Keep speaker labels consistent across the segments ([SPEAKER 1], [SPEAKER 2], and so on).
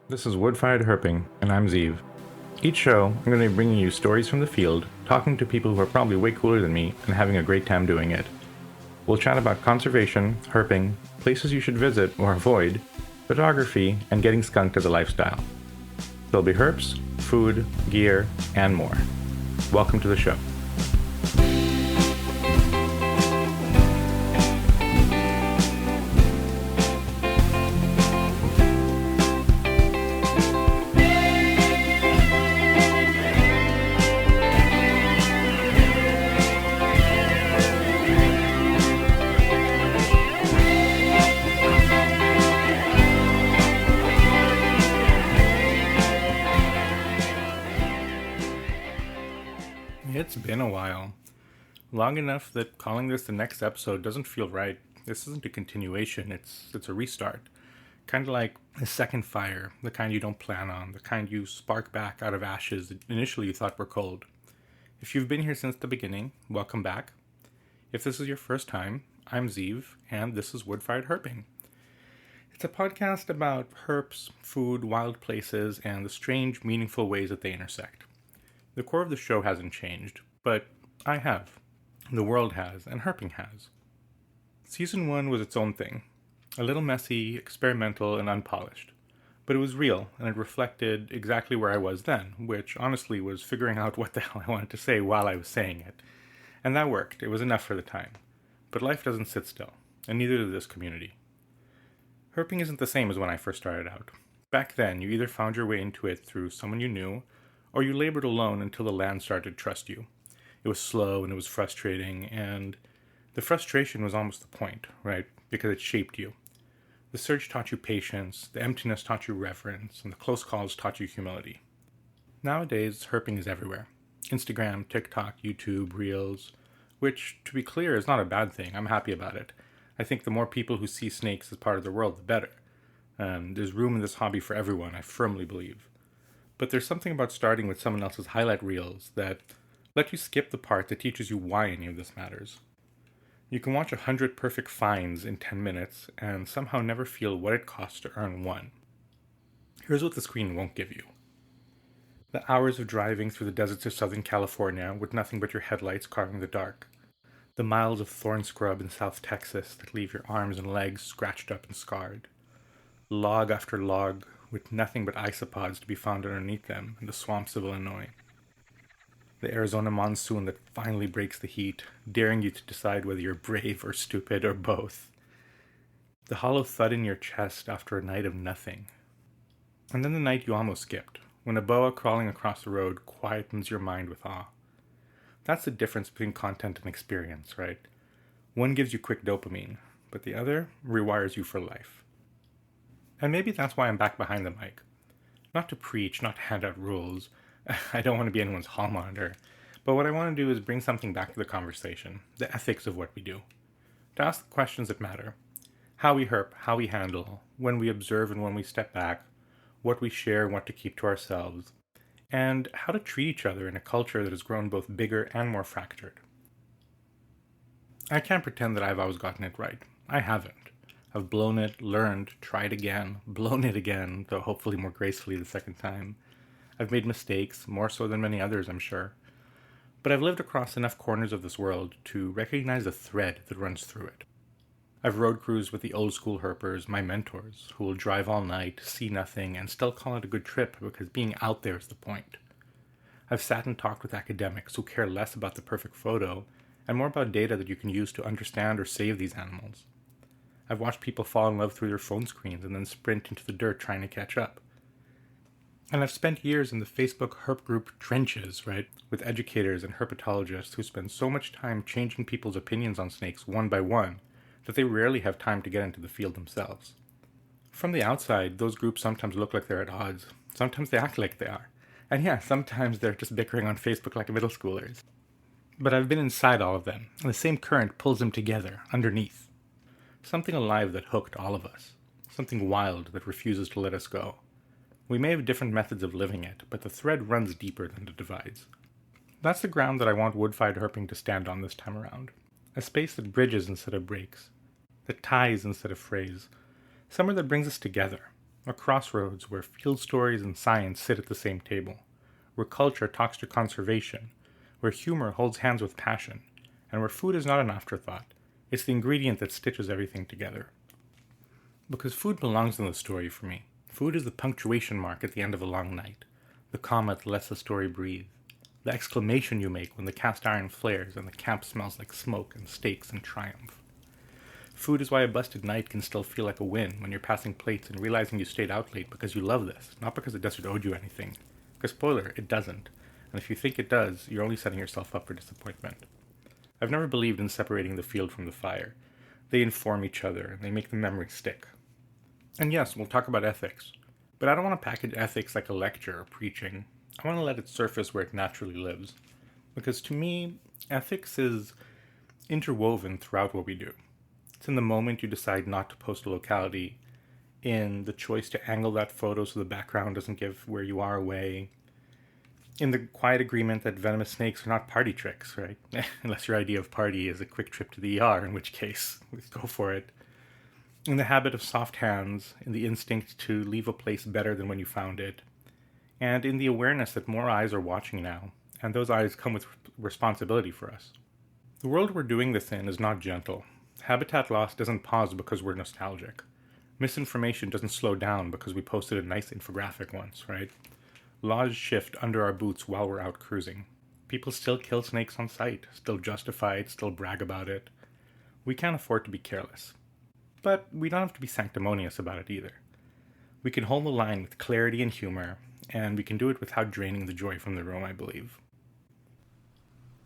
[SPEAKER 1] This is Wood Fired Herping, and I'm Zeev. Each show, I'm going to be bringing you stories from the field, talking to people who are probably way cooler than me, and having a great time doing it. We'll chat about conservation, herping, places you should visit or avoid, photography, and getting skunked as a lifestyle. There'll be herps, food, gear, and more. Welcome to the show. It's been a while. Long enough that calling this the next episode doesn't feel right. This isn't a continuation, it's a restart. Kind of like a second fire, the kind you don't plan on, the kind you spark back out of ashes that initially you thought were cold. If you've been here since the beginning, welcome back. If this is your first time, I'm Zeev, and this is Wood Fired Herping. It's a podcast about herps, food, wild places, and the strange, meaningful ways that they intersect. The core of the show hasn't changed, but I have. The world has, and herping has. Season 1 was its own thing. A little messy, experimental, and unpolished. But it was real, and it reflected exactly where I was then, which honestly was figuring out what the hell I wanted to say while I was saying it. And that worked. It was enough for the time. But life doesn't sit still, and neither does this community. Herping isn't the same as when I first started out. Back then, you either found your way into it through someone you knew, or you labored alone until the land started to trust you. It was slow and it was frustrating, and the frustration was almost the point, right? Because it shaped you. The search taught you patience, the emptiness taught you reverence, and the close calls taught you humility. Nowadays, herping is everywhere. Instagram, TikTok, YouTube, Reels, which, to be clear, is not a bad thing. I'm happy about it. I think the more people who see snakes as part of the world, the better. There's room in this hobby for everyone, I firmly believe. But there's something about starting with someone else's highlight reels that let you skip the part that teaches you why any of this matters. You can watch 100 perfect finds in 10 minutes and somehow never feel what it costs to earn one. Here's what the screen won't give you. The hours of driving through the deserts of Southern California with nothing but your headlights carving the dark. The miles of thorn scrub in South Texas that leave your arms and legs scratched up and scarred. Log after log with nothing but isopods to be found underneath them in the swamps of Illinois. The Arizona monsoon that finally breaks the heat, daring you to decide whether you're brave or stupid or both. The hollow thud in your chest after a night of nothing. And then the night you almost skipped, when a boa crawling across the road quietens your mind with awe. That's the difference between content and experience, right? One gives you quick dopamine, but the other rewires you for life. And maybe that's why I'm back behind the mic. Not to preach, not to hand out rules. I don't want to be anyone's hall monitor. But what I want to do is bring something back to the conversation, the ethics of what we do. To ask the questions that matter. How we herp, how we handle, when we observe and when we step back, what we share and what to keep to ourselves, and how to treat each other in a culture that has grown both bigger and more fractured. I can't pretend that I've always gotten it right. I haven't. I've blown it, learned, tried again, blown it again, though hopefully more gracefully the second time. I've made mistakes, more so than many others, I'm sure. But I've lived across enough corners of this world to recognize the thread that runs through it. I've road cruised with the old school herpers, my mentors, who will drive all night, see nothing, and still call it a good trip because being out there is the point. I've sat and talked with academics who care less about the perfect photo and more about data that you can use to understand or save these animals. I've watched people fall in love through their phone screens and then sprint into the dirt trying to catch up. And I've spent years in the Facebook herp group trenches, right, with educators and herpetologists who spend so much time changing people's opinions on snakes one by one that they rarely have time to get into the field themselves. From the outside, those groups sometimes look like they're at odds. Sometimes they act like they are. And yeah, sometimes they're just bickering on Facebook like middle schoolers. But I've been inside all of them, and the same current pulls them together, underneath. Something alive that hooked all of us. Something wild that refuses to let us go. We may have different methods of living it, but the thread runs deeper than the divides. That's the ground that I want Wood Fired Herping to stand on this time around. A space that bridges instead of breaks. That ties instead of frays. Somewhere that brings us together. a crossroads where field stories and science sit at the same table, where culture talks to conservation, where humor holds hands with passion, and where food is not an afterthought. It's the ingredient that stitches everything together. Because food belongs in the story for me. Food is the punctuation mark at the end of a long night, the comma that lets the story breathe, the exclamation you make when the cast iron flares and the camp smells like smoke and steaks and triumph. Food is why a busted night can still feel like a win when you're passing plates and realizing you stayed out late because you love this, not because the desert owed you anything. Because spoiler, it doesn't. And if you think it does, you're only setting yourself up for disappointment. I've never believed in separating the field from the fire. They inform each other, and they make the memory stick. And yes, we'll talk about ethics. But I don't want to package ethics like a lecture or preaching. I want to let it surface where it naturally lives. Because to me, ethics is interwoven throughout what we do. It's in the moment you decide not to post a locality, in the choice to angle that photo so the background doesn't give where you are away, in the quiet agreement that venomous snakes are not party tricks, right? Unless your idea of party is a quick trip to the ER, in which case, go for it. In the habit of soft hands, in the instinct to leave a place better than when you found it, and in the awareness that more eyes are watching now, and those eyes come with responsibility for us. The world we're doing this in is not gentle. Habitat loss doesn't pause because we're nostalgic. Misinformation doesn't slow down because we posted a nice infographic once, right? Laws shift under our boots while we're out cruising. People still kill snakes on sight, still justify it, still brag about it. We can't afford to be careless. But we don't have to be sanctimonious about it either. We can hold the line with clarity and humor, and we can do it without draining the joy from the room, I believe.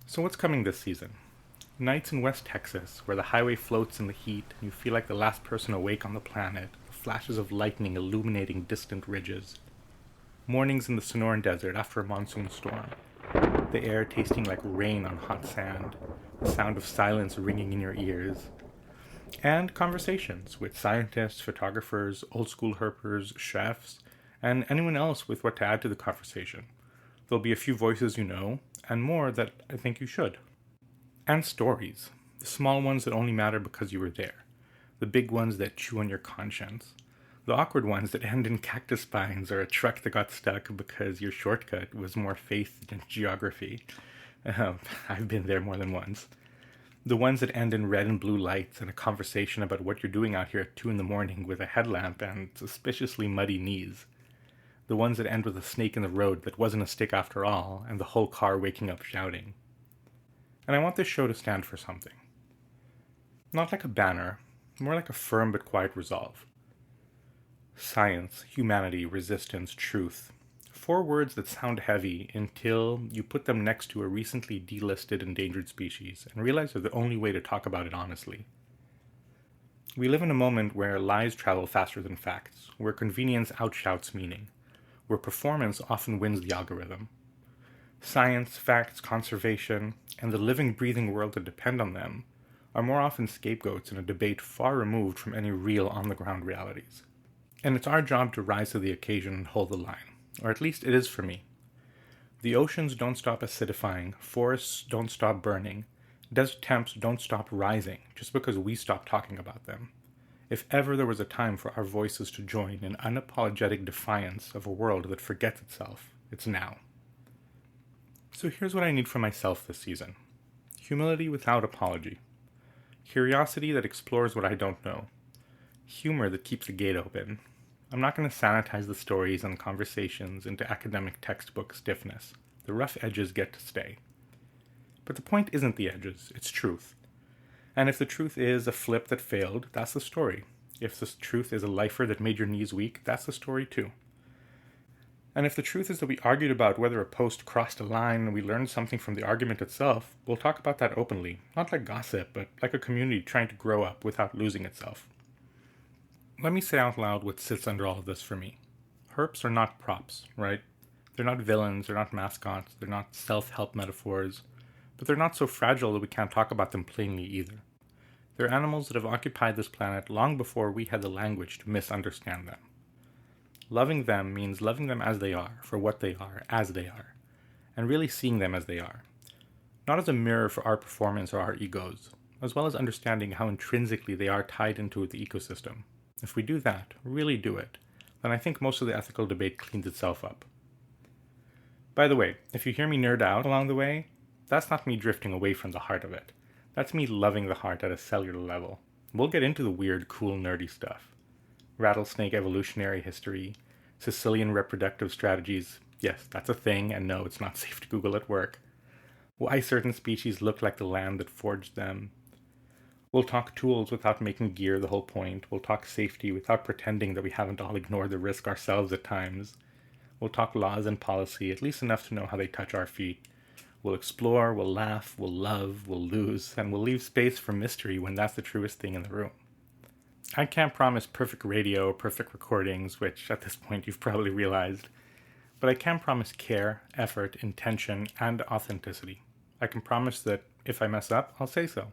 [SPEAKER 1] So what's coming this season? Nights in West Texas, where the highway floats in the heat and you feel like the last person awake on the planet, flashes of lightning illuminating distant ridges. Mornings in the Sonoran Desert after a monsoon storm, the air tasting like rain on hot sand, the sound of silence ringing in your ears, and conversations with scientists, photographers, old-school herpers, chefs, and anyone else with what to add to the conversation. There'll be a few voices you know, and more that I think you should. And stories. The small ones that only matter because you were there. The big ones that chew on your conscience. The awkward ones that end in cactus spines or a truck that got stuck because your shortcut was more faith than geography. I've been there more than once. The ones that end in red and blue lights and a conversation about what you're doing out here at 2 a.m. with a headlamp and suspiciously muddy knees. The ones that end with a snake in the road that wasn't a stick after all and the whole car waking up shouting. And I want this show to stand for something. Not like a banner, more like a firm but quiet resolve. Science, humanity, resistance, truth. 4 words that sound heavy until you put them next to a recently delisted endangered species and realize they're the only way to talk about it honestly. We live in a moment where lies travel faster than facts, where convenience outshouts meaning, where performance often wins the algorithm. Science, facts, conservation, and the living, breathing world that depend on them are more often scapegoats in a debate far removed from any real on-the-ground realities. And it's our job to rise to the occasion and hold the line, or at least it is for me. The oceans don't stop acidifying, forests don't stop burning, desert temps don't stop rising just because we stop talking about them. If ever there was a time for our voices to join in unapologetic defiance of a world that forgets itself, it's now. So here's what I need from myself this season. Humility without apology. Curiosity that explores what I don't know. Humor that keeps the gate open. I'm not going to sanitize the stories and conversations into academic textbook stiffness. The rough edges get to stay. But the point isn't the edges, it's truth. And if the truth is a flip that failed, that's the story. If the truth is a lifer that made your knees weak, that's the story too. And if the truth is that we argued about whether a post crossed a line and we learned something from the argument itself, we'll talk about that openly, not like gossip, but like a community trying to grow up without losing itself. Let me say out loud what sits under all of this for me. Herps are not props, right? They're not villains, they're not mascots, they're not self-help metaphors, but they're not so fragile that we can't talk about them plainly either. They're animals that have occupied this planet long before we had the language to misunderstand them. Loving them means loving them as they are, for what they are, as they are, and really seeing them as they are. Not as a mirror for our performance or our egos, as well as understanding how intrinsically they are tied into the ecosystem. If we do that, really do it, then I think most of the ethical debate cleans itself up. By the way, if you hear me nerd out along the way, that's not me drifting away from the heart of it. That's me loving the heart at a cellular level. We'll get into the weird, cool, nerdy stuff. Rattlesnake evolutionary history, Sicilian reproductive strategies, yes, that's a thing, and no, it's not safe to Google at work. Why certain species look like the land that forged them. We'll talk tools without making gear the whole point. We'll talk safety without pretending that we haven't all ignored the risk ourselves at times. We'll talk laws and policy, at least enough to know how they touch our feet. We'll explore, we'll laugh, we'll love, we'll lose, and we'll leave space for mystery when that's the truest thing in the room. I can't promise perfect radio or perfect recordings, which at this point you've probably realized, but I can promise care, effort, intention, and authenticity. I can promise that if I mess up, I'll say so.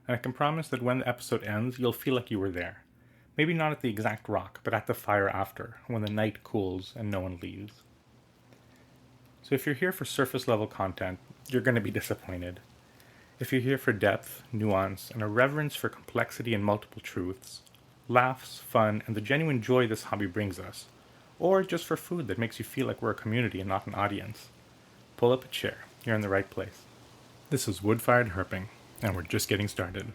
[SPEAKER 1] And I can promise that when the episode ends, you'll feel like you were there. Maybe not at the exact rock, but at the fire after, when the night cools and no one leaves. So if you're here for surface level content, you're going to be disappointed. If you're here for depth, nuance, and a reverence for complexity and multiple truths, laughs, fun, and the genuine joy this hobby brings us, or just for food that makes you feel like we're a community and not an audience, pull up a chair. You're in the right place. This is Wood Fired Herping, and we're just getting started.